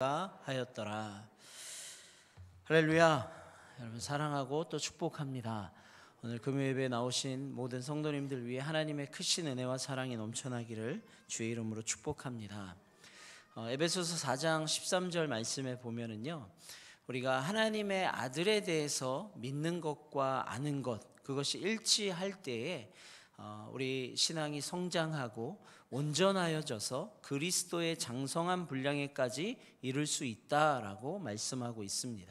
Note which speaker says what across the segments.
Speaker 1: 하였더라. 할렐루야. 여러분 사랑하고 또 축복합니다. 오늘 금요예배에 나오신 모든 성도님들 위해 하나님의 크신 은혜와 사랑이 넘쳐나기를 주의 이름으로 축복합니다. 에베소서 4장 13절 말씀에 보면은요, 우리가 하나님의 아들에 대해서 믿는 것과 아는 것, 그것이 일치할 때에 우리 신앙이 성장하고 온전하여져서 그리스도의 장성한 분량에까지 이를 수 있다라고 말씀하고 있습니다.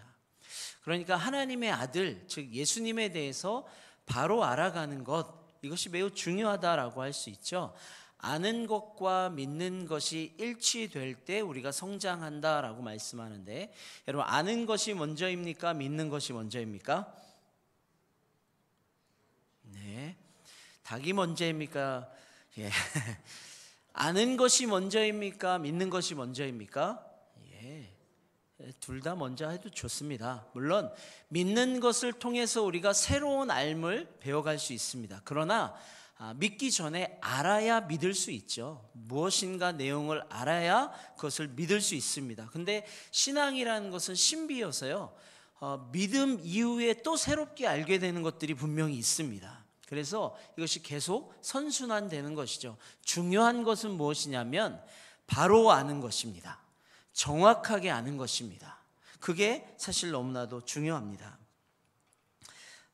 Speaker 1: 그러니까 하나님의 아들, 즉 예수님에 대해서 바로 알아가는 것, 이것이 매우 중요하다라고 할 수 있죠. 아는 것과 믿는 것이 일치될 때 우리가 성장한다라고 말씀하는데, 여러분 아는 것이 먼저입니까? 믿는 것이 먼저입니까? 네, 닭이 먼저입니까? 예. 아는 것이 먼저입니까? 믿는 것이 먼저입니까? 예. 둘 다 먼저 해도 좋습니다. 물론 믿는 것을 통해서 우리가 새로운 알을 배워갈 수 있습니다. 그러나 믿기 전에 알아야 믿을 수 있죠. 무엇인가 내용을 알아야 그것을 믿을 수 있습니다. 근데 신앙이라는 것은 신비여서요, 믿음 이후에 또 새롭게 알게 되는 것들이 분명히 있습니다. 그래서 이것이 계속 선순환되는 것이죠. 중요한 것은 무엇이냐면 바로 아는 것입니다. 정확하게 아는 것입니다. 그게 사실 너무나도 중요합니다.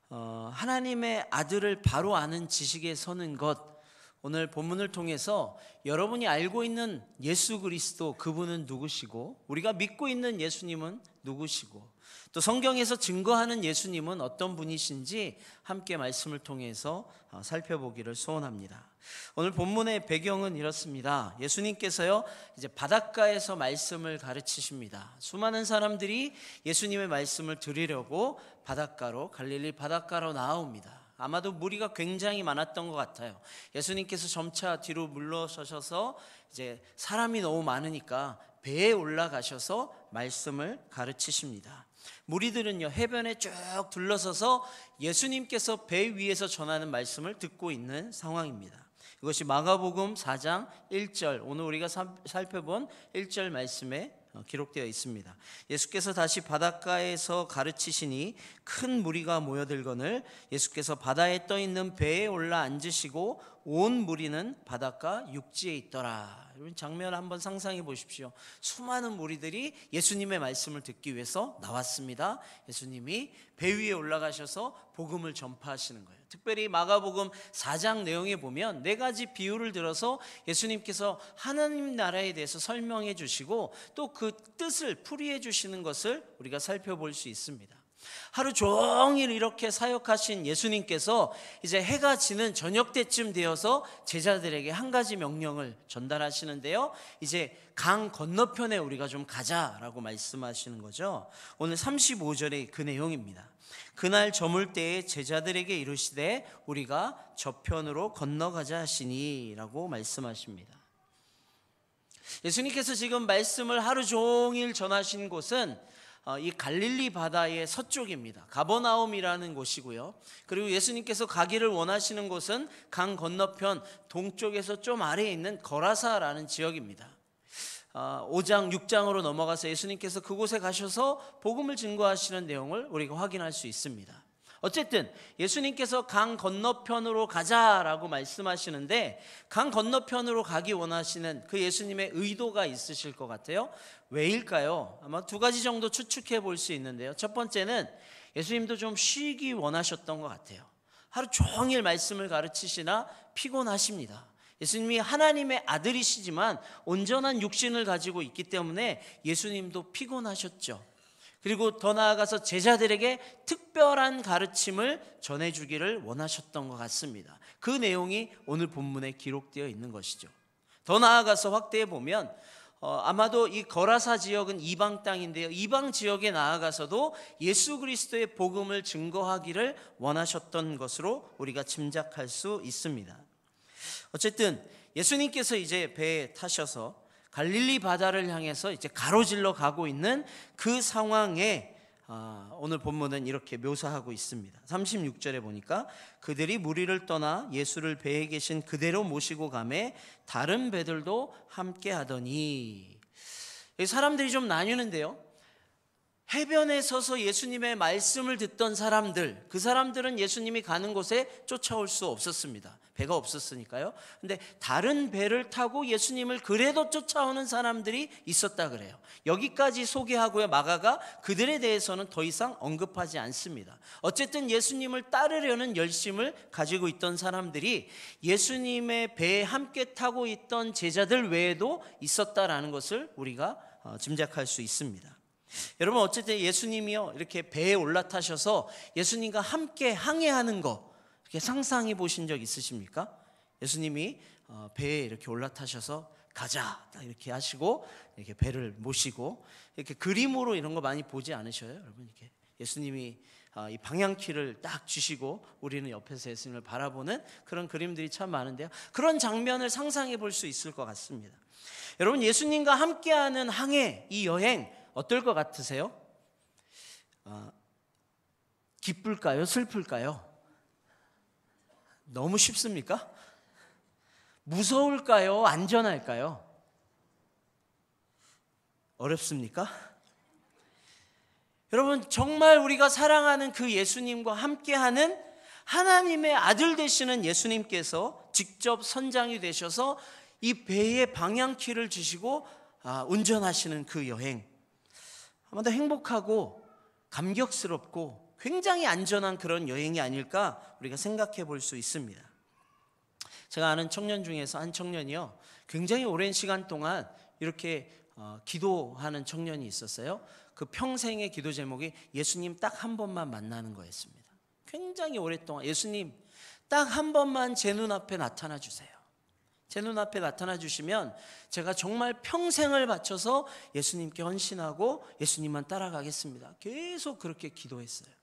Speaker 1: 하나님의 아들을 바로 아는 지식에 서는 것, 오늘 본문을 통해서 여러분이 알고 있는 예수 그리스도, 그분은 누구시고 우리가 믿고 있는 예수님은 누구시고 또 성경에서 증거하는 예수님은 어떤 분이신지 함께 말씀을 통해서 살펴보기를 소원합니다. 오늘 본문의 배경은 이렇습니다. 예수님께서요, 이제 바닷가에서 말씀을 가르치십니다. 수많은 사람들이 예수님의 말씀을 들으려고 바닷가로, 갈릴리 바닷가로 나옵니다. 아마도 무리가 굉장히 많았던 것 같아요. 예수님께서 점차 뒤로 물러서셔서 이제 사람이 너무 많으니까 배에 올라가셔서 말씀을 가르치십니다. 무리들은요, 해변에 쭉 둘러서서 예수님께서 배 위에서 전하는 말씀을 듣고 있는 상황입니다. 이것이 마가복음 4장 1절, 오늘 우리가 살펴본 1절 말씀에 기록되어 있습니다. 예수께서 다시 바닷가에서 가르치시니 큰 무리가 모여들거늘 예수께서 바다에 떠있는 배에 올라 앉으시고 온 무리는 바닷가 육지에 있더라. 여러분 장면 한번 상상해 보십시오. 수많은 무리들이 예수님의 말씀을 듣기 위해서 나왔습니다. 예수님이 배 위에 올라가셔서 복음을 전파하시는 거예요. 특별히 마가복음 4장 내용에 보면 네 가지 비유를 들어서 예수님께서 하나님 나라에 대해서 설명해 주시고 또 그 뜻을 풀이해 주시는 것을 우리가 살펴볼 수 있습니다. 하루 종일 이렇게 사역하신 예수님께서 이제 해가 지는 저녁 때쯤 되어서 제자들에게 한 가지 명령을 전달하시는데요, 이제 강 건너편에 우리가 좀 가자라고 말씀하시는 거죠. 오늘 35절의 그 내용입니다. 그날 저물 때에 제자들에게 이르시되 우리가 저편으로 건너가자 하시니 라고 말씀하십니다. 예수님께서 지금 말씀을 하루 종일 전하신 곳은 이 갈릴리 바다의 서쪽입니다. 가버나움이라는 곳이고요. 그리고 예수님께서 가기를 원하시는 곳은 강 건너편 동쪽에서 좀 아래에 있는 거라사라는 지역입니다. 5장 6장으로 넘어가서 예수님께서 그곳에 가셔서 복음을 증거하시는 내용을 우리가 확인할 수 있습니다. 어쨌든 예수님께서 강 건너편으로 가자라고 말씀하시는데, 강 건너편으로 가기 원하시는 그 예수님의 의도가 있으실 것 같아요. 왜일까요? 아마 두 가지 정도 추측해 볼 수 있는데요. 첫 번째는 예수님도 좀 쉬기 원하셨던 것 같아요. 하루 종일 말씀을 가르치시나 피곤하십니다. 예수님이 하나님의 아들이시지만 온전한 육신을 가지고 있기 때문에 예수님도 피곤하셨죠. 그리고 더 나아가서 제자들에게 특별한 가르침을 전해주기를 원하셨던 것 같습니다. 그 내용이 오늘 본문에 기록되어 있는 것이죠. 더 나아가서 확대해 보면 아마도 이 거라사 지역은 이방 땅인데요, 이방 지역에 나아가서도 예수 그리스도의 복음을 증거하기를 원하셨던 것으로 우리가 짐작할 수 있습니다. 어쨌든 예수님께서 이제 배에 타셔서 갈릴리 바다를 향해서 이제 가로질러 가고 있는 그 상황에 오늘 본문은 이렇게 묘사하고 있습니다. 36절에 보니까 그들이 무리를 떠나 예수를 배에 계신 그대로 모시고 가매 다른 배들도 함께 하더니, 사람들이 좀 나뉘는데요. 해변에 서서 예수님의 말씀을 듣던 사람들, 그 사람들은 예수님이 가는 곳에 쫓아올 수 없었습니다. 배가 없었으니까요. 근데 다른 배를 타고 예수님을 그래도 쫓아오는 사람들이 있었다 그래요. 여기까지 소개하고요. 마가가 그들에 대해서는 더 이상 언급하지 않습니다. 어쨌든 예수님을 따르려는 열심을 가지고 있던 사람들이 예수님의 배에 함께 타고 있던 제자들 외에도 있었다라는 것을 우리가 짐작할 수 있습니다. 여러분, 어쨌든 예수님이요, 이렇게 배에 올라타셔서 예수님과 함께 항해하는 거 이렇게 상상해 보신 적 있으십니까? 예수님이 배에 이렇게 올라타셔서 가자 이렇게 하시고 이렇게 배를 모시고 이렇게 그림으로 이런 거 많이 보지 않으셔요? 여러분, 이렇게 예수님이 이 방향키를 딱 주시고 우리는 옆에서 예수님을 바라보는 그런 그림들이 참 많은데요. 그런 장면을 상상해 볼 수 있을 것 같습니다. 여러분, 예수님과 함께하는 항해, 이 여행 어떨 것 같으세요? 기쁠까요? 슬플까요? 너무 쉽습니까? 무서울까요? 안전할까요? 어렵습니까? 여러분, 정말 우리가 사랑하는 그 예수님과 함께하는 하나님의 아들 되시는 예수님께서 직접 선장이 되셔서 이 배의 방향키를 주시고 운전하시는 그 여행, 아마도 행복하고 감격스럽고 굉장히 안전한 그런 여행이 아닐까 우리가 생각해 볼 수 있습니다. 제가 아는 청년 중에서 한 청년이요, 굉장히 오랜 시간 동안 이렇게 기도하는 청년이 있었어요. 그 평생의 기도 제목이 예수님 딱 한 번만 만나는 거였습니다. 굉장히 오랫동안 예수님 딱 한 번만 제 눈앞에 나타나 주세요. 제 눈앞에 나타나 주시면 제가 정말 평생을 바쳐서 예수님께 헌신하고 예수님만 따라가겠습니다. 계속 그렇게 기도했어요.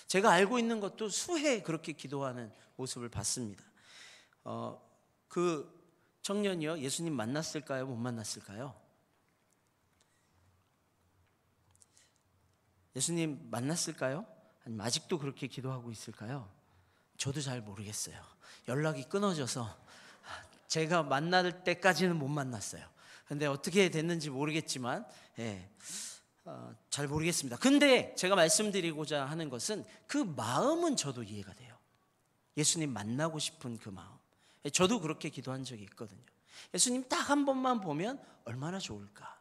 Speaker 1: 제가 알고 있는 것도 수해 그렇게 기도하는 모습을 봤습니다. 그 청년이요, 예수님 만났을까요? 못 만났을까요? 예수님 만났을까요? 아니면 아직도 그렇게 기도하고 있을까요? 저도 잘 모르겠어요. 연락이 끊어져서 제가 만날 때까지는 못 만났어요. 근데 어떻게 됐는지 모르겠지만 잘 모르겠습니다. 근데 제가 말씀드리고자 하는 것은 그 마음은 저도 이해가 돼요. 예수님 만나고 싶은 그 마음. 저도 그렇게 기도한 적이 있거든요. 예수님 딱 한 번만 보면 얼마나 좋을까.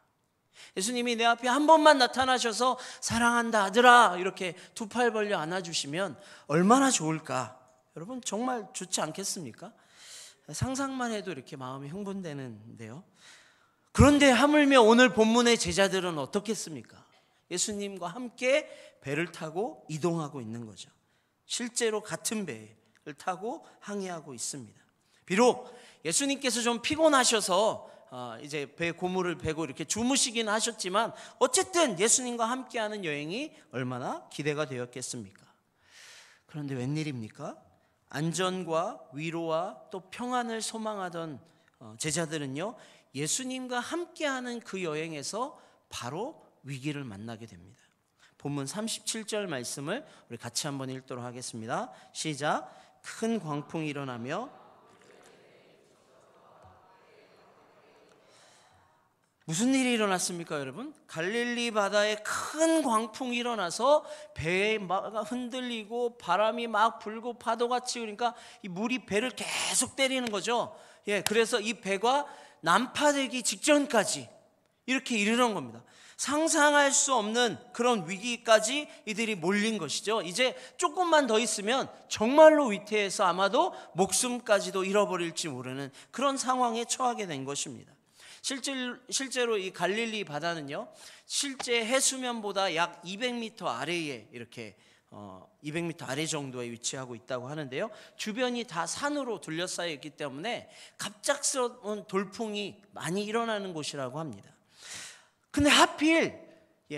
Speaker 1: 예수님이 내 앞에 한 번만 나타나셔서 사랑한다 아들아 이렇게 두 팔 벌려 안아주시면 얼마나 좋을까. 여러분, 정말 좋지 않겠습니까? 상상만 해도 이렇게 마음이 흥분되는데요. 그런데 하물며 오늘 본문의 제자들은 어떻겠습니까? 예수님과 함께 배를 타고 이동하고 있는 거죠. 실제로 같은 배를 타고 항해하고 있습니다. 비록 예수님께서 좀 피곤하셔서 이제 배 고무를 베고 이렇게 주무시긴 하셨지만 어쨌든 예수님과 함께하는 여행이 얼마나 기대가 되었겠습니까? 그런데 웬일입니까? 안전과 위로와 또 평안을 소망하던 제자들은요, 예수님과 함께하는 그 여행에서 바로 위기를 만나게 됩니다. 본문 37절 말씀을 우리 같이 한번 읽도록 하겠습니다. 시작. 큰 광풍이 일어나며, 무슨 일이 일어났습니까, 여러분? 갈릴리 바다에 큰 광풍이 일어나서 배에 막 흔들리고 바람이 막 불고 파도가 치고, 그러니까 이 물이 배를 계속 때리는 거죠. 그래서 이 배가 난파되기 직전까지 이렇게 이르는 겁니다. 상상할 수 없는 그런 위기까지 이들이 몰린 것이죠. 이제 조금만 더 있으면 정말로 위태해서 아마도 목숨까지도 잃어버릴지 모르는 그런 상황에 처하게 된 것입니다. 실제로 이 갈릴리 바다는요, 실제 해수면보다 약 200m 아래에 이렇게 200m 아래 정도에 위치하고 있다고 하는데요. 주변이 다 산으로 둘러싸여 있기 때문에 갑작스러운 돌풍이 많이 일어나는 곳이라고 합니다. 근데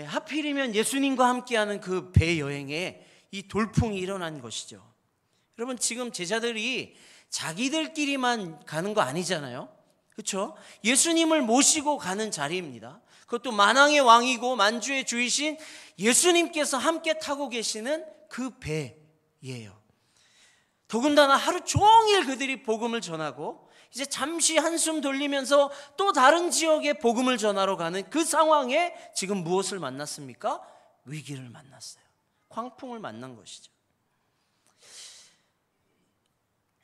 Speaker 1: 하필이면 예수님과 함께하는 그 배 여행에 이 돌풍이 일어난 것이죠. 여러분, 지금 제자들이 자기들끼리만 가는 거 아니잖아요. 그렇죠? 예수님을 모시고 가는 자리입니다. 그것도 만왕의 왕이고 만주의 주이신 예수님께서 함께 타고 계시는 그 배예요. 더군다나 하루 종일 그들이 복음을 전하고 이제 잠시 한숨 돌리면서 또 다른 지역에 복음을 전하러 가는 그 상황에 지금 무엇을 만났습니까? 위기를 만났어요. 광풍을 만난 것이죠.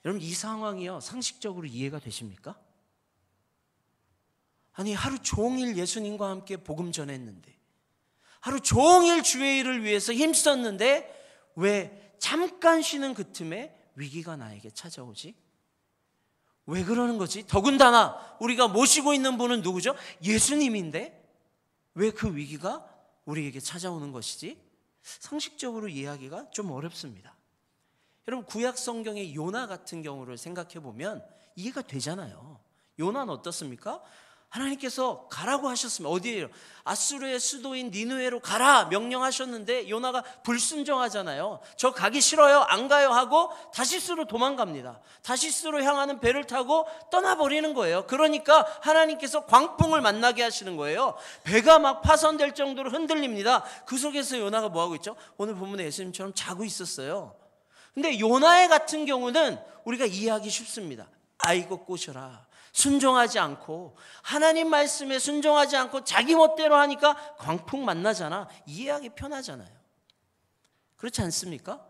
Speaker 1: 여러분, 이 상황이요, 상식적으로 이해가 되십니까? 아니, 하루 종일 예수님과 함께 복음 전했는데, 하루 종일 주의 일을 위해서 힘썼는데 왜 잠깐 쉬는 그 틈에 위기가 나에게 찾아오지? 왜 그러는 거지? 더군다나 우리가 모시고 있는 분은 누구죠? 예수님인데 왜 그 위기가 우리에게 찾아오는 것이지? 상식적으로 이해하기가 좀 어렵습니다. 여러분, 구약 성경의 요나 같은 경우를 생각해 보면 이해가 되잖아요. 요나는 어떻습니까? 하나님께서 가라고 하셨으면 어디에요? 아수르의 수도인 니느웨로 가라 명령하셨는데 요나가 불순종하잖아요. 저 가기 싫어요, 안 가요 하고 다시스로 도망갑니다. 다시스로 향하는 배를 타고 떠나버리는 거예요. 그러니까 하나님께서 광풍을 만나게 하시는 거예요. 배가 막 파손될 정도로 흔들립니다. 그 속에서 요나가 뭐하고 있죠? 오늘 본문에 예수님처럼 자고 있었어요. 근데 요나의 같은 경우는 우리가 이해하기 쉽습니다. 아이고 꼬셔라, 순종하지 않고 하나님 말씀에 순종하지 않고 자기 멋대로 하니까 광풍 만나잖아. 이해하기 편하잖아요. 그렇지 않습니까?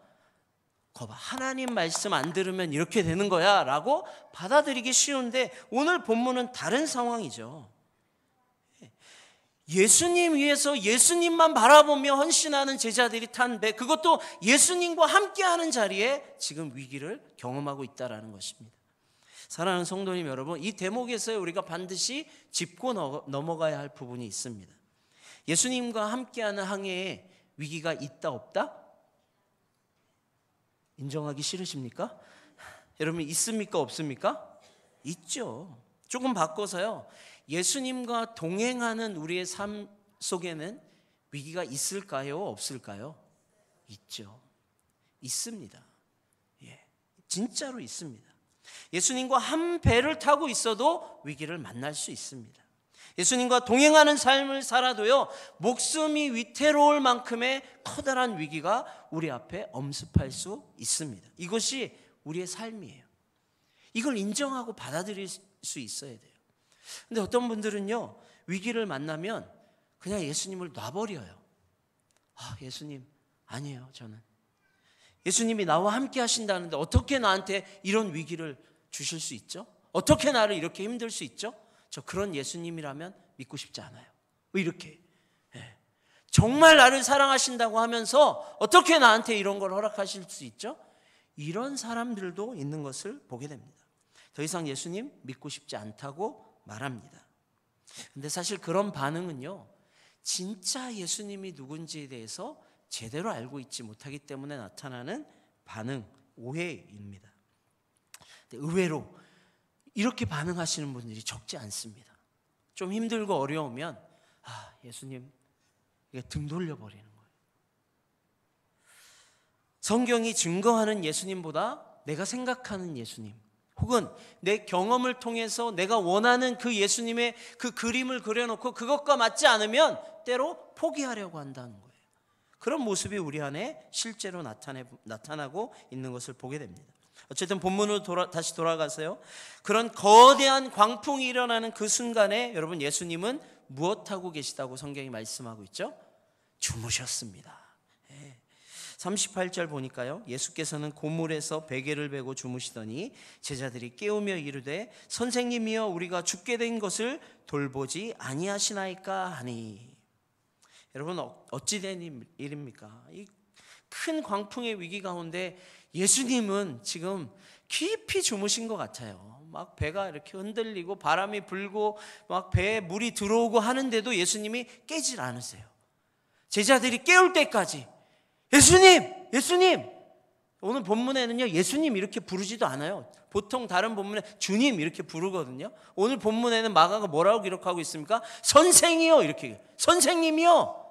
Speaker 1: 거봐, 하나님 말씀 안 들으면 이렇게 되는 거야 라고 받아들이기 쉬운데 오늘 본문은 다른 상황이죠. 예수님 위해서 예수님만 바라보며 헌신하는 제자들이 탄 배, 그것도 예수님과 함께하는 자리에 지금 위기를 경험하고 있다는 것입니다. 사랑하는 성도님 여러분, 이 대목에서 우리가 반드시 짚고 넘어가야 할 부분이 있습니다. 예수님과 함께하는 항해에 위기가 있다 없다? 인정하기 싫으십니까? 여러분, 있습니까 없습니까? 있죠. 조금 바꿔서요, 예수님과 동행하는 우리의 삶 속에는 위기가 있을까요 없을까요? 있죠. 있습니다. 진짜로 있습니다. 예수님과 한 배를 타고 있어도 위기를 만날 수 있습니다. 예수님과 동행하는 삶을 살아도요, 목숨이 위태로울 만큼의 커다란 위기가 우리 앞에 엄습할 수 있습니다. 이것이 우리의 삶이에요. 이걸 인정하고 받아들일 수 있어야 돼요. 근데 어떤 분들은요, 위기를 만나면 그냥 예수님을 놔버려요. 예수님 아니에요, 저는. 예수님이 나와 함께 하신다는데 어떻게 나한테 이런 위기를 주실 수 있죠? 어떻게 나를 이렇게 힘들 수 있죠? 저 그런 예수님이라면 믿고 싶지 않아요. 왜 이렇게? 정말 나를 사랑하신다고 하면서 어떻게 나한테 이런 걸 허락하실 수 있죠? 이런 사람들도 있는 것을 보게 됩니다. 더 이상 예수님 믿고 싶지 않다고 말합니다. 근데 사실 그런 반응은요, 진짜 예수님이 누군지에 대해서 제대로 알고 있지 못하기 때문에 나타나는 반응, 오해입니다. 근데 의외로 이렇게 반응하시는 분들이 적지 않습니다. 좀 힘들고 어려우면 예수님, 등 돌려버리는 거예요. 성경이 증거하는 예수님보다 내가 생각하는 예수님, 혹은 내 경험을 통해서 내가 원하는 그 예수님의 그 그림을 그려놓고 그것과 맞지 않으면 때로 포기하려고 한다는 거예요. 그런 모습이 우리 안에 실제로 나타나고 있는 것을 보게 됩니다. 어쨌든 본문으로 다시 돌아가세요. 그런 거대한 광풍이 일어나는 그 순간에 여러분, 예수님은 무엇하고 계시다고 성경이 말씀하고 있죠? 주무셨습니다. 38절 보니까요, 예수께서는 고물에서 베개를 베고 주무시더니 제자들이 깨우며 이르되 선생님이여, 우리가 죽게 된 것을 돌보지 아니하시나이까 하니. 여러분, 어찌 된 일입니까? 이 큰 광풍의 위기 가운데 예수님은 지금 깊이 주무신 것 같아요. 막 배가 이렇게 흔들리고 바람이 불고 막 배에 물이 들어오고 하는데도 예수님이 깨질 않으세요. 제자들이 깨울 때까지 예수님! 예수님! 오늘 본문에는요, 예수님 이렇게 부르지도 않아요. 보통 다른 본문에 주님 이렇게 부르거든요. 오늘 본문에는 마가가 뭐라고 기록하고 있습니까? 선생이요, 이렇게. 선생님이요,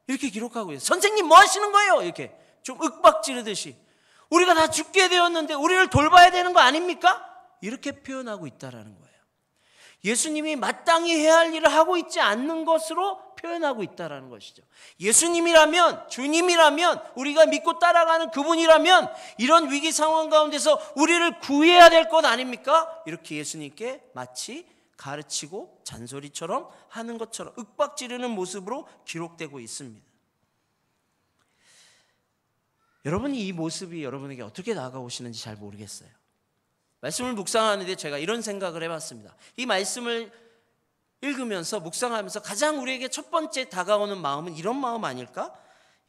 Speaker 1: 이렇게 기록하고 있어요. 선생님 뭐 하시는 거예요? 이렇게 좀 윽박지르듯이. 우리가 다 죽게 되었는데 우리를 돌봐야 되는 거 아닙니까? 이렇게 표현하고 있다라는 거예요. 예수님이 마땅히 해야 할 일을 하고 있지 않는 것으로 표현하고 있다라는 것이죠. 예수님이라면, 주님이라면, 우리가 믿고 따라가는 그분이라면 이런 위기 상황 가운데서 우리를 구해야 될 것 아닙니까? 이렇게 예수님께 마치 가르치고 잔소리처럼 하는 것처럼 윽박지르는 모습으로 기록되고 있습니다. 여러분이 이 모습이 여러분에게 어떻게 다가오시는지 잘 모르겠어요. 말씀을 묵상하는데 제가 이런 생각을 해봤습니다. 이 말씀을 읽으면서 묵상하면서 가장 우리에게 첫 번째 다가오는 마음은 이런 마음 아닐까?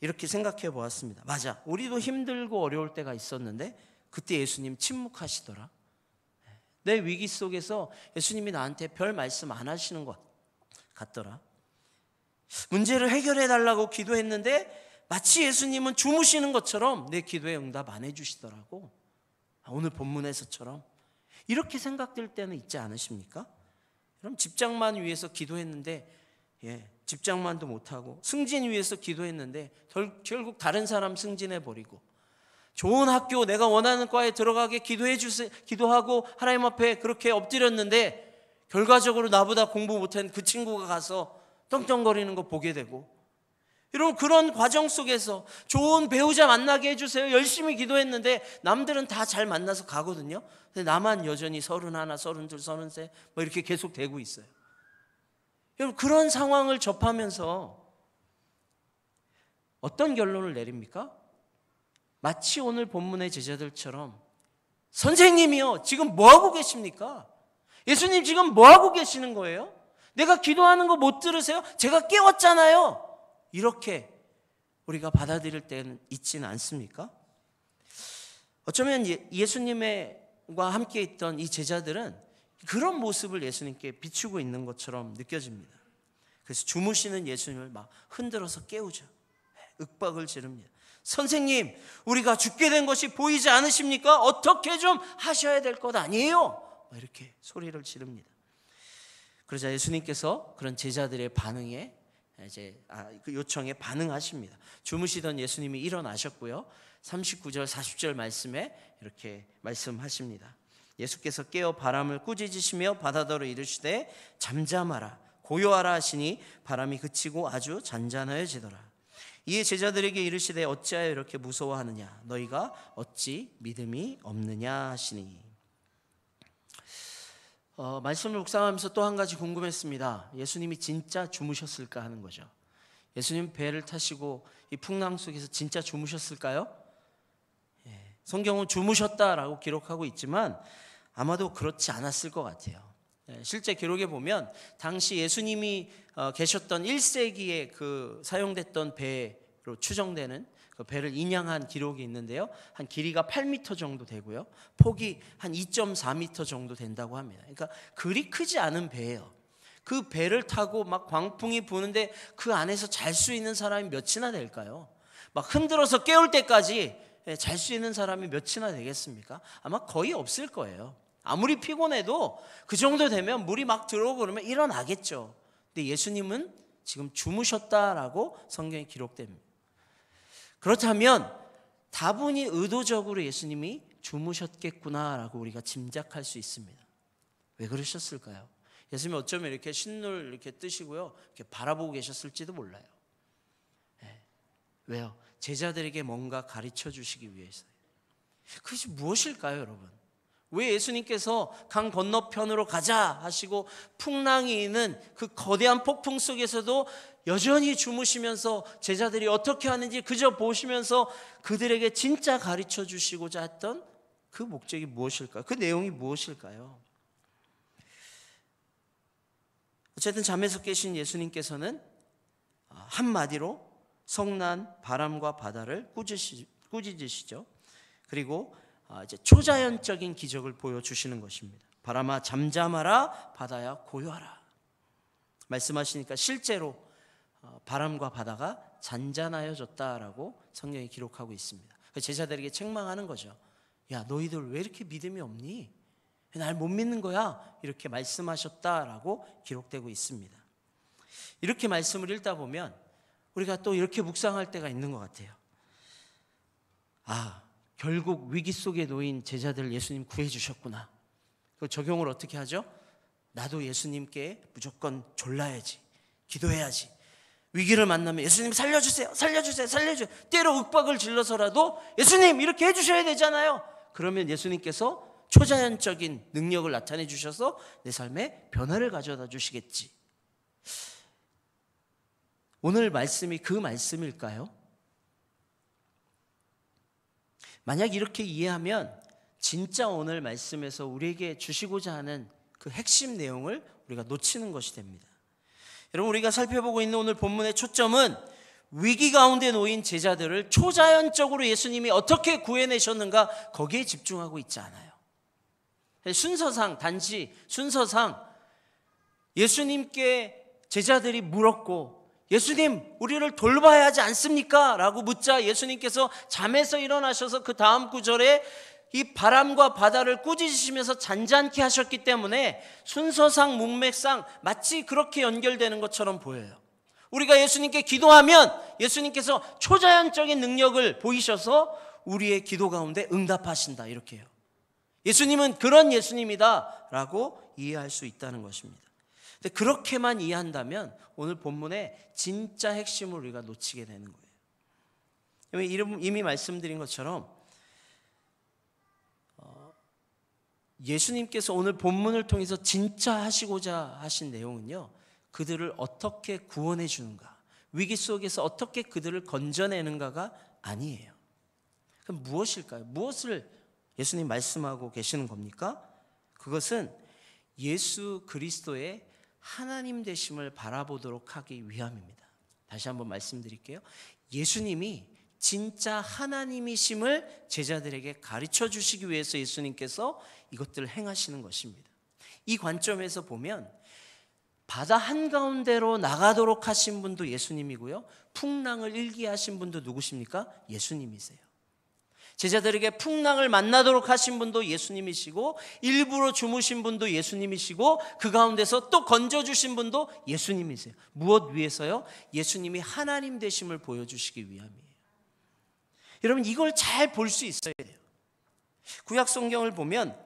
Speaker 1: 이렇게 생각해 보았습니다. 맞아, 우리도 힘들고 어려울 때가 있었는데 그때 예수님 침묵하시더라. 내 위기 속에서 예수님이 나한테 별 말씀 안 하시는 것 같더라. 문제를 해결해 달라고 기도했는데 마치 예수님은 주무시는 것처럼 내 기도에 응답 안 해주시더라고. 오늘 본문에서처럼 이렇게 생각될 때는 있지 않으십니까? 그럼 직장만 위해서 기도했는데 직장만도 못하고, 승진 위해서 기도했는데 결국 다른 사람 승진해버리고, 좋은 학교 내가 원하는 과에 들어가게 기도해 주세요, 기도하고 하나님 앞에 그렇게 엎드렸는데 결과적으로 나보다 공부 못한 그 친구가 가서 떵떵거리는 거 보게 되고, 여러분 그런 과정 속에서 좋은 배우자 만나게 해주세요 열심히 기도했는데 남들은 다 잘 만나서 가거든요. 근데 나만 여전히 31, 32, 33 뭐 이렇게 계속 되고 있어요. 여러분 그런 상황을 접하면서 어떤 결론을 내립니까? 마치 오늘 본문의 제자들처럼 선생님이요 지금 뭐하고 계십니까? 예수님 지금 뭐하고 계시는 거예요? 내가 기도하는 거 못 들으세요? 제가 깨웠잖아요. 이렇게 우리가 받아들일 때는 있지는 않습니까? 어쩌면 예수님과 함께 있던 이 제자들은 그런 모습을 예수님께 비추고 있는 것처럼 느껴집니다. 그래서 주무시는 예수님을 막 흔들어서 깨우죠. 윽박을 지릅니다. 선생님, 우리가 죽게 된 것이 보이지 않으십니까? 어떻게 좀 하셔야 될 것 아니에요? 이렇게 소리를 지릅니다. 그러자 예수님께서 그런 제자들의 반응에 그 요청에 반응하십니다. 주무시던 예수님이 일어나셨고요. 39절 40절 말씀에 이렇게 말씀하십니다. 예수께서 깨어 바람을 꾸짖으시며 바다더러 이르시되 잠잠하라 고요하라 하시니 바람이 그치고 아주 잔잔하여지더라. 이에 제자들에게 이르시되 어찌하여 이렇게 무서워하느냐 너희가 어찌 믿음이 없느냐 하시니. 말씀을 묵상하면서 또 한 가지 궁금했습니다. 예수님이 진짜 주무셨을까 하는 거죠. 예수님 배를 타시고 이 풍랑 속에서 진짜 주무셨을까요? 성경은 주무셨다라고 기록하고 있지만 아마도 그렇지 않았을 것 같아요. 실제 기록에 보면 당시 예수님이 계셨던 1세기에 그 사용됐던 배로 추정되는 그 배를 인양한 기록이 있는데요. 한 길이가 8m 정도 되고요. 폭이 한 2.4m 정도 된다고 합니다. 그러니까 그리 크지 않은 배예요. 그 배를 타고 막 광풍이 부는데 그 안에서 잘 수 있는 사람이 몇이나 될까요? 막 흔들어서 깨울 때까지 잘 수 있는 사람이 몇이나 되겠습니까? 아마 거의 없을 거예요. 아무리 피곤해도 그 정도 되면 물이 막 들어오고 그러면 일어나겠죠. 근데 예수님은 지금 주무셨다라고 성경에 기록됩니다. 그렇다면 다분히 의도적으로 예수님이 주무셨겠구나라고 우리가 짐작할 수 있습니다. 왜 그러셨을까요? 예수님이 어쩌면 이렇게 신눈을 이렇게 뜨시고요, 이렇게 바라보고 계셨을지도 몰라요. 왜요? 제자들에게 뭔가 가르쳐 주시기 위해서요. 그것이 무엇일까요, 여러분? 왜 예수님께서 강 건너편으로 가자 하시고 풍랑이 있는 그 거대한 폭풍 속에서도 여전히 주무시면서 제자들이 어떻게 하는지 그저 보시면서 그들에게 진짜 가르쳐 주시고자 했던 그 목적이 무엇일까요? 그 내용이 무엇일까요? 어쨌든 잠에서 깨신 예수님께서는 한마디로 성난 바람과 바다를 꾸짖으시죠. 그리고 이제 초자연적인 기적을 보여주시는 것입니다. 바람아 잠잠하라 바다야 고요하라 말씀하시니까 실제로 바람과 바다가 잔잔하여졌다라고 성경이 기록하고 있습니다. 제자들에게 책망하는 거죠. 야 너희들 왜 이렇게 믿음이 없니? 날 못 믿는 거야? 이렇게 말씀하셨다라고 기록되고 있습니다. 이렇게 말씀을 읽다 보면 우리가 또 이렇게 묵상할 때가 있는 것 같아요. 결국 위기 속에 놓인 제자들 예수님 구해주셨구나. 그 적용을 어떻게 하죠? 나도 예수님께 무조건 졸라야지, 기도해야지. 위기를 만나면 예수님 살려주세요, 살려주세요, 살려주세요. 때로 윽박을 질러서라도 예수님 이렇게 해주셔야 되잖아요. 그러면 예수님께서 초자연적인 능력을 나타내 주셔서 내 삶에 변화를 가져다 주시겠지. 오늘 말씀이 그 말씀일까요? 만약 이렇게 이해하면 진짜 오늘 말씀에서 우리에게 주시고자 하는 그 핵심 내용을 우리가 놓치는 것이 됩니다. 여러분, 우리가 살펴보고 있는 오늘 본문의 초점은 위기 가운데 놓인 제자들을 초자연적으로 예수님이 어떻게 구해내셨는가, 거기에 집중하고 있지 않아요. 순서상, 단지 순서상 예수님께 제자들이 물었고, 예수님 우리를 돌봐야 하지 않습니까? 라고 묻자 예수님께서 잠에서 일어나셔서 그 다음 구절에 이 바람과 바다를 꾸짖으시면서 잔잔케 하셨기 때문에 순서상 문맥상 마치 그렇게 연결되는 것처럼 보여요. 우리가 예수님께 기도하면 예수님께서 초자연적인 능력을 보이셔서 우리의 기도 가운데 응답하신다, 이렇게 해요. 예수님은 그런 예수님이다 라고 이해할 수 있다는 것입니다. 근데 그렇게만 이해한다면 오늘 본문의 진짜 핵심을 우리가 놓치게 되는 거예요. 이미 말씀드린 것처럼 예수님께서 오늘 본문을 통해서 진짜 하시고자 하신 내용은요, 그들을 어떻게 구원해 주는가, 위기 속에서 어떻게 그들을 건져내는가가 아니에요. 그럼 무엇일까요? 무엇을 예수님 말씀하고 계시는 겁니까? 그것은 예수 그리스도의 하나님 되심을 바라보도록 하기 위함입니다. 다시 한번 말씀드릴게요. 예수님이 진짜 하나님이심을 제자들에게 가르쳐 주시기 위해서 예수님께서 이것들을 행하시는 것입니다. 이 관점에서 보면 바다 한가운데로 나가도록 하신 분도 예수님이고요, 풍랑을 일게 하신 분도 누구십니까? 예수님이세요. 제자들에게 풍랑을 만나도록 하신 분도 예수님이시고, 일부러 주무신 분도 예수님이시고, 그 가운데서 또 건져주신 분도 예수님이세요. 무엇 위해서요? 예수님이 하나님 되심을 보여주시기 위함이에요. 여러분, 이걸 잘 볼 수 있어야 돼요. 구약 성경을 보면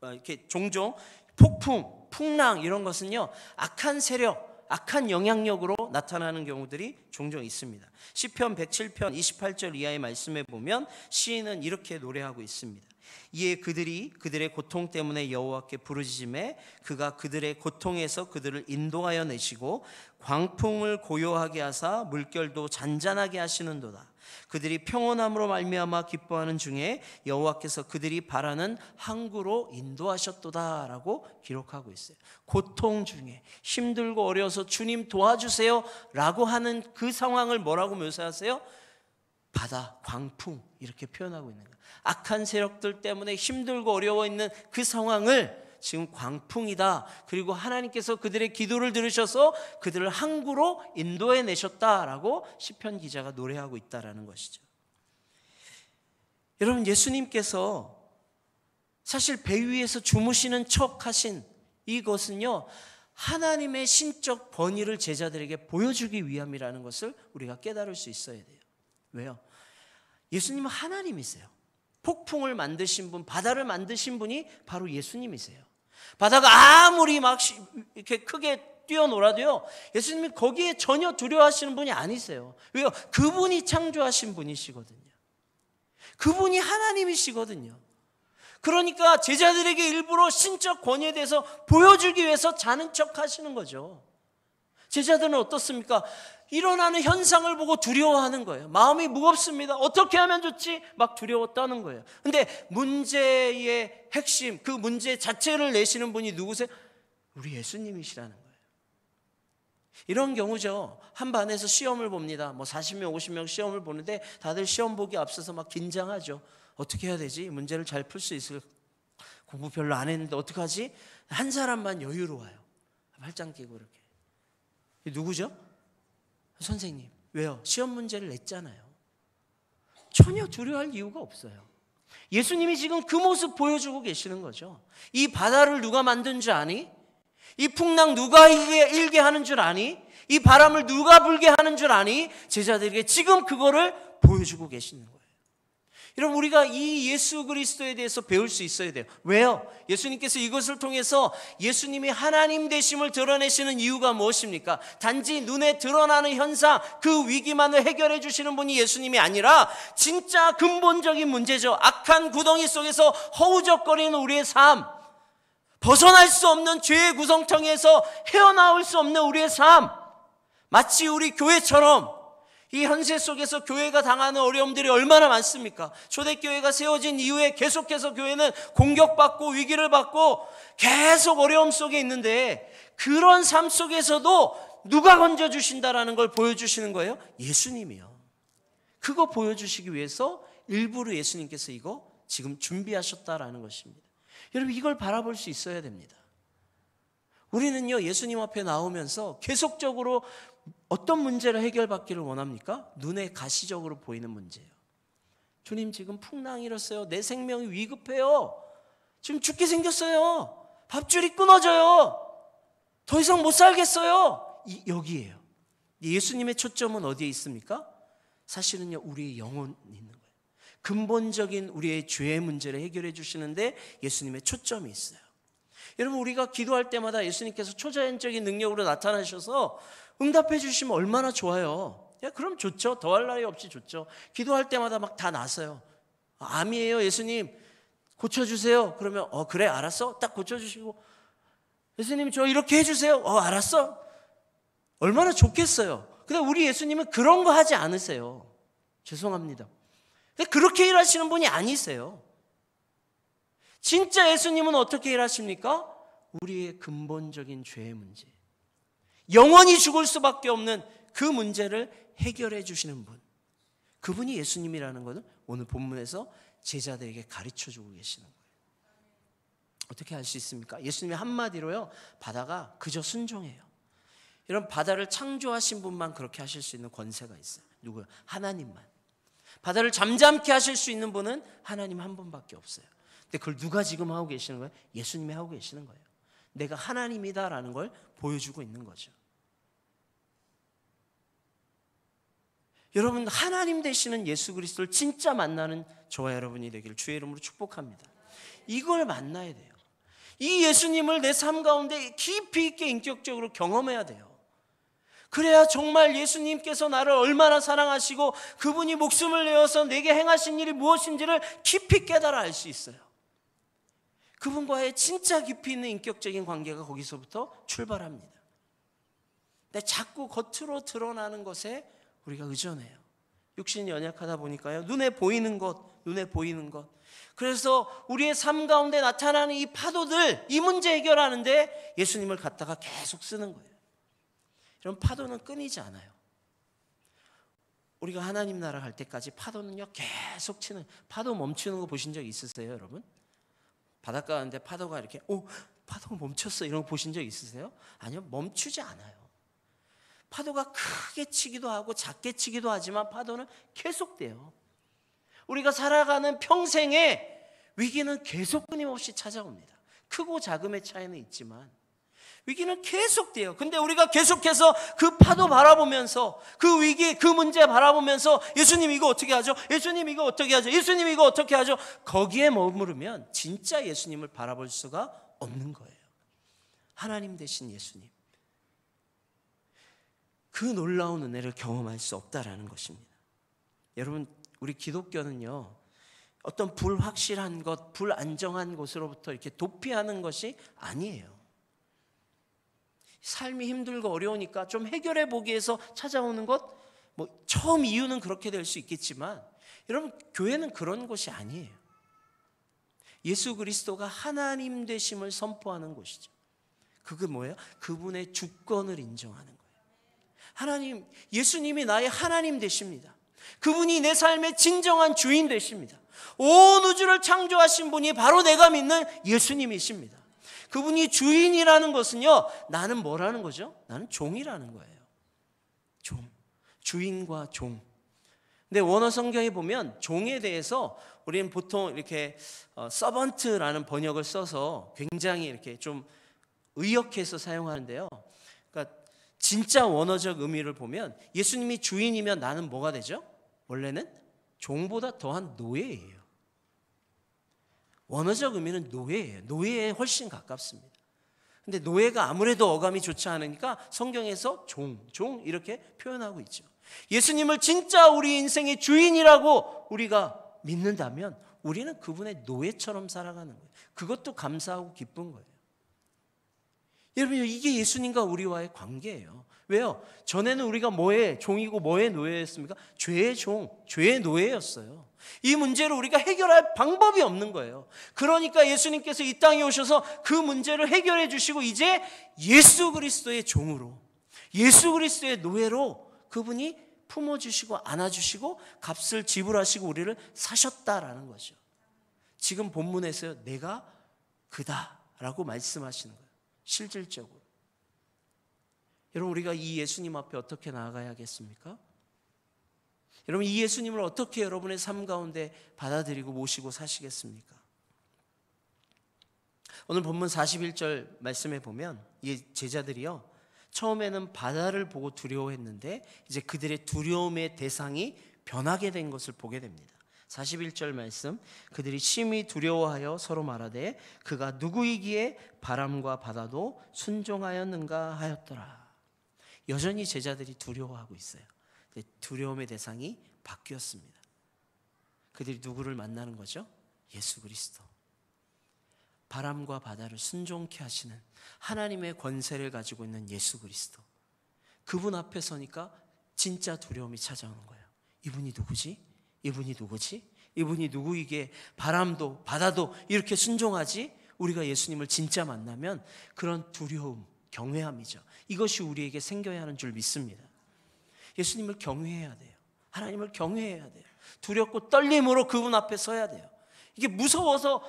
Speaker 1: 이렇게 종종 폭풍, 풍랑 이런 것은요, 악한 세력, 악한 영향력으로 나타나는 경우들이 종종 있습니다. 시편 107편 28절 이하의 말씀에 보면 시인은 이렇게 노래하고 있습니다. 이에 그들이 그들의 고통 때문에 여호와께 부르짖음에 그가 그들의 고통에서 그들을 인도하여 내시고 광풍을 고요하게 하사 물결도 잔잔하게 하시는도다. 그들이 평온함으로 말미암아 기뻐하는 중에 여호와께서 그들이 바라는 항구로 인도하셨도다 라고 기록하고 있어요. 고통 중에 힘들고 어려워서 주님 도와주세요 라고 하는 그 상황을 뭐라고 묘사하세요? 바다, 광풍 이렇게 표현하고 있는 거예요. 악한 세력들 때문에 힘들고 어려워 있는 그 상황을 지금 광풍이다, 그리고 하나님께서 그들의 기도를 들으셔서 그들을 항구로 인도해 내셨다라고 시편 기자가 노래하고 있다라는 것이죠. 여러분, 예수님께서 사실 배 위에서 주무시는 척 하신 이것은요, 하나님의 신적 권위를 제자들에게 보여주기 위함이라는 것을 우리가 깨달을 수 있어야 돼요. 왜요? 예수님은 하나님이세요. 폭풍을 만드신 분, 바다를 만드신 분이 바로 예수님이세요. 바다가 아무리 막 이렇게 크게 뛰어놀아도요, 예수님이 거기에 전혀 두려워하시는 분이 아니세요. 왜요? 그분이 창조하신 분이시거든요. 그분이 하나님이시거든요. 그러니까 제자들에게 일부러 신적 권위에 대해서 보여주기 위해서 자는 척 하시는 거죠. 제자들은 어떻습니까? 일어나는 현상을 보고 두려워하는 거예요. 마음이 무겁습니다. 어떻게 하면 좋지? 막 두려워 떠는 거예요. 근데 문제의 핵심, 그 문제 자체를 내시는 분이 누구세요? 우리 예수님이시라는 거예요. 이런 경우죠. 한 반에서 시험을 봅니다. 뭐 40명, 50명 시험을 보는데 다들 시험 보기 앞서서 막 긴장하죠. 어떻게 해야 되지? 문제를 잘 풀 수 있을, 공부 별로 안 했는데 어떡하지? 한 사람만 여유로워요. 팔짱 끼고 이렇게. 누구죠? 선생님. 왜요? 시험 문제를 냈잖아요. 전혀 두려워할 이유가 없어요. 예수님이 지금 그 모습 보여주고 계시는 거죠. 이 바다를 누가 만든 줄 아니? 이 풍랑 누가 일게 하는 줄 아니? 이 바람을 누가 불게 하는 줄 아니? 제자들에게 지금 그거를 보여주고 계시는 거예요. 여러분, 우리가 이 예수 그리스도에 대해서 배울 수 있어야 돼요. 왜요? 예수님께서 이것을 통해서 예수님이 하나님 되심을 드러내시는 이유가 무엇입니까? 단지 눈에 드러나는 현상, 그 위기만을 해결해 주시는 분이 예수님이 아니라 진짜 근본적인 문제죠. 악한 구덩이 속에서 허우적거리는 우리의 삶, 벗어날 수 없는 죄의 구성통에서 헤어나올 수 없는 우리의 삶, 마치 우리 교회처럼 이 현세 속에서 교회가 당하는 어려움들이 얼마나 많습니까? 초대교회가 세워진 이후에 계속해서 교회는 공격받고 위기를 받고 계속 어려움 속에 있는데, 그런 삶 속에서도 누가 건져주신다라는 걸 보여주시는 거예요? 예수님이요. 그거 보여주시기 위해서 일부러 예수님께서 이거 지금 준비하셨다라는 것입니다. 여러분, 이걸 바라볼 수 있어야 됩니다. 우리는요, 예수님 앞에 나오면서 계속적으로 어떤 문제를 해결받기를 원합니까? 눈에 가시적으로 보이는 문제예요. 주님, 지금 풍랑이 일었어요. 내 생명이 위급해요. 지금 죽게 생겼어요. 밥줄이 끊어져요. 더 이상 못 살겠어요. 여기에요. 예수님의 초점은 어디에 있습니까? 사실은요, 우리의 영혼이 있는 거예요. 근본적인 우리의 죄의 문제를 해결해 주시는데 예수님의 초점이 있어요. 여러분, 우리가 기도할 때마다 예수님께서 초자연적인 능력으로 나타나셔서 응답해 주시면 얼마나 좋아요. 그럼 좋죠. 더할 나위 없이 좋죠. 기도할 때마다 막 다 나서요. 암이에요, 예수님 고쳐주세요. 그러면 그래 알았어. 딱 고쳐주시고, 예수님 저 이렇게 해주세요. 알았어. 얼마나 좋겠어요. 근데 우리 예수님은 그런 거 하지 않으세요. 죄송합니다. 근데 그렇게 일하시는 분이 아니세요. 진짜 예수님은 어떻게 일하십니까? 우리의 근본적인 죄의 문제, 영원히 죽을 수밖에 없는 그 문제를 해결해 주시는 분, 그분이 예수님이라는 것을 오늘 본문에서 제자들에게 가르쳐주고 계시는 거예요. 어떻게 할 수 있습니까? 예수님이 한마디로요, 바다가 그저 순종해요. 이런 바다를 창조하신 분만 그렇게 하실 수 있는 권세가 있어요. 누구요? 하나님만. 바다를 잠잠케 하실 수 있는 분은 하나님 한 분밖에 없어요. 근데 그걸 누가 지금 하고 계시는 거예요? 예수님이 하고 계시는 거예요. 내가 하나님이다라는 걸 보여주고 있는 거죠. 여러분, 하나님 되시는 예수 그리스도를 진짜 만나는 저와 여러분이 되기를 주의 이름으로 축복합니다. 이걸 만나야 돼요. 이 예수님을 내 삶 가운데 깊이 있게 인격적으로 경험해야 돼요. 그래야 정말 예수님께서 나를 얼마나 사랑하시고 그분이 목숨을 내어서 내게 행하신 일이 무엇인지를 깊이 깨달아 알 수 있어요. 그분과의 진짜 깊이 있는 인격적인 관계가 거기서부터 출발합니다. 근데 자꾸 겉으로 드러나는 것에 우리가 의존해요. 육신이 연약하다 보니까요, 눈에 보이는 것. 그래서 우리의 삶 가운데 나타나는 이 파도들, 이 문제 해결하는데 예수님을 갖다가 계속 쓰는 거예요. 이런 파도는 끊이지 않아요. 우리가 하나님 나라 갈 때까지 파도는요 계속 치는, 파도 멈추는 거 보신 적 있으세요, 여러분? 바닷가 가는데 파도가 이렇게 파도가 멈췄어 이런 거 보신 적 있으세요? 아니요, 멈추지 않아요. 파도가 크게 치기도 하고 작게 치기도 하지만 파도는 계속돼요. 우리가 살아가는 평생에 위기는 계속 끊임없이 찾아옵니다. 크고 작음의 차이는 있지만 위기는 계속돼요. 근데 우리가 계속해서 그 파도 바라보면서, 그 위기, 그 문제 바라보면서 예수님 이거 어떻게 하죠? 예수님 이거 어떻게 하죠? 예수님 이거 어떻게 하죠? 거기에 머무르면 진짜 예수님을 바라볼 수가 없는 거예요. 하나님 되신 예수님, 그 놀라운 은혜를 경험할 수 없다라는 것입니다. 여러분, 우리 기독교는요, 어떤 불확실한 것, 불안정한 곳으로부터 이렇게 도피하는 것이 아니에요. 삶이 힘들고 어려우니까 좀 해결해 보기 위해서 찾아오는 것, 처음 이유는 그렇게 될 수 있겠지만 여러분, 교회는 그런 곳이 아니에요. 예수 그리스도가 하나님 되심을 선포하는 곳이죠. 그게 뭐예요? 그분의 주권을 인정하는 거예요. 하나님, 예수님이 나의 하나님 되십니다. 그분이 내 삶의 진정한 주인 되십니다. 온 우주를 창조하신 분이 바로 내가 믿는 예수님이십니다. 그분이 주인이라는 것은요, 나는 뭐라는 거죠? 나는 종이라는 거예요. 종, 주인과 종. 근데 원어 성경에 보면 종에 대해서 우리는 보통 이렇게 서번트라는 번역을 써서 굉장히 이렇게 좀 의역해서 사용하는데요. 그러니까 진짜 원어적 의미를 보면 예수님이 주인이면 나는 뭐가 되죠? 원래는 종보다 더한 노예예요. 원어적 의미는 노예예요. 노예에 훨씬 가깝습니다. 근데 노예가 아무래도 어감이 좋지 않으니까 성경에서 종 이렇게 표현하고 있죠. 예수님을 진짜 우리 인생의 주인이라고 우리가 믿는다면 우리는 그분의 노예처럼 살아가는 거예요. 그것도 감사하고 기쁜 거예요. 여러분, 이게 예수님과 우리와의 관계예요. 왜요? 전에는 우리가 뭐의 종이고 뭐의 노예였습니까? 죄의 종, 죄의 노예였어요. 이 문제를 우리가 해결할 방법이 없는 거예요. 그러니까 예수님께서 이 땅에 오셔서 그 문제를 해결해 주시고 이제 예수 그리스도의 종으로, 예수 그리스도의 노예로 그분이 품어주시고 안아주시고 값을 지불하시고 우리를 사셨다라는 거죠. 지금 본문에서 내가 그다라고 말씀하시는 거예요. 실질적으로. 여러분, 우리가 이 예수님 앞에 어떻게 나아가야겠습니까? 여러분, 이 예수님을 어떻게 여러분의 삶 가운데 받아들이고 모시고 사시겠습니까? 오늘 본문 41절 말씀에 보면 이 제자들이요, 처음에는 바다를 보고 두려워했는데 이제 그들의 두려움의 대상이 변하게 된 것을 보게 됩니다. 41절 말씀, 그들이 심히 두려워하여 서로 말하되 그가 누구이기에 바람과 바다도 순종하였는가 하였더라. 여전히 제자들이 두려워하고 있어요. 두려움의 대상이 바뀌었습니다. 그들이 누구를 만나는 거죠? 예수 그리스도. 바람과 바다를 순종케 하시는 하나님의 권세를 가지고 있는 예수 그리스도. 그분 앞에 서니까 진짜 두려움이 찾아오는 거예요. 이분이 누구지? 이분이 누구지? 이분이 누구이기에 바람도 바다도 이렇게 순종하지? 우리가 예수님을 진짜 만나면 그런 두려움, 경외함이죠. 이것이 우리에게 생겨야 하는 줄 믿습니다. 예수님을 경외해야 돼요. 하나님을 경외해야 돼요. 두렵고 떨림으로 그분 앞에 서야 돼요. 이게 무서워서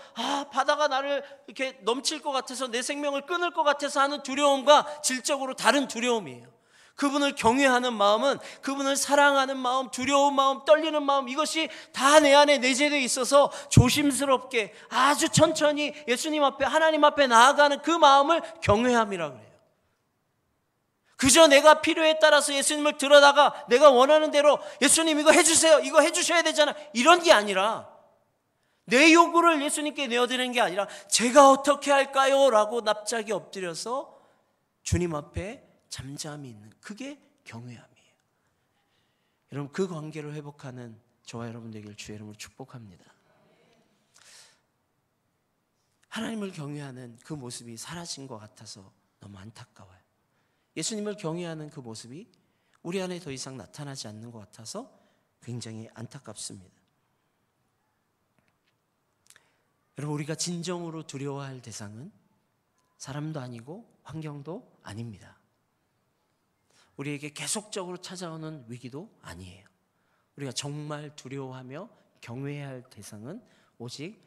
Speaker 1: 바다가 나를 이렇게 넘칠 것 같아서 내 생명을 끊을 것 같아서 하는 두려움과 질적으로 다른 두려움이에요. 그분을 경외하는 마음은 그분을 사랑하는 마음, 두려운 마음, 떨리는 마음, 이것이 다 내 안에 내재되어 있어서 조심스럽게 아주 천천히 예수님 앞에, 하나님 앞에 나아가는 그 마음을 경외함이라고 해요. 그저 내가 필요에 따라서 예수님을 들어다가 내가 원하는 대로 예수님 이거 해주세요, 이거 해주셔야 되잖아, 이런 게 아니라 내 요구를 예수님께 내어드리는 게 아니라 제가 어떻게 할까요? 라고 납작이 엎드려서 주님 앞에 잠잠히 있는, 그게 경외함이에요. 여러분, 그 관계를 회복하는 저와 여러분 되길 주의 이름으로 축복합니다. 하나님을 경외하는 그 모습이 사라진 것 같아서 너무 안타까워요. 예수님을 경외하는 그 모습이 우리 안에 더 이상 나타나지 않는 것 같아서 굉장히 안타깝습니다. 여러분, 우리가 진정으로 두려워할 대상은 사람도 아니고 환경도 아닙니다. 우리에게 계속적으로 찾아오는 위기도 아니에요. 우리가 정말 두려워하며 경외해야 할 대상은 오직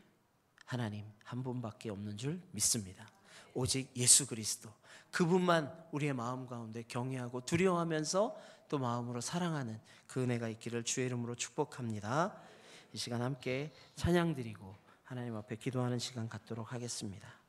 Speaker 1: 하나님 한 분밖에 없는 줄 믿습니다. 오직 예수 그리스도, 그분만 우리의 마음 가운데 경외하고 두려워하면서 또 마음으로 사랑하는 그 은혜가 있기를 주의 이름으로 축복합니다. 이 시간 함께 찬양 드리고 하나님 앞에 기도하는 시간 갖도록 하겠습니다.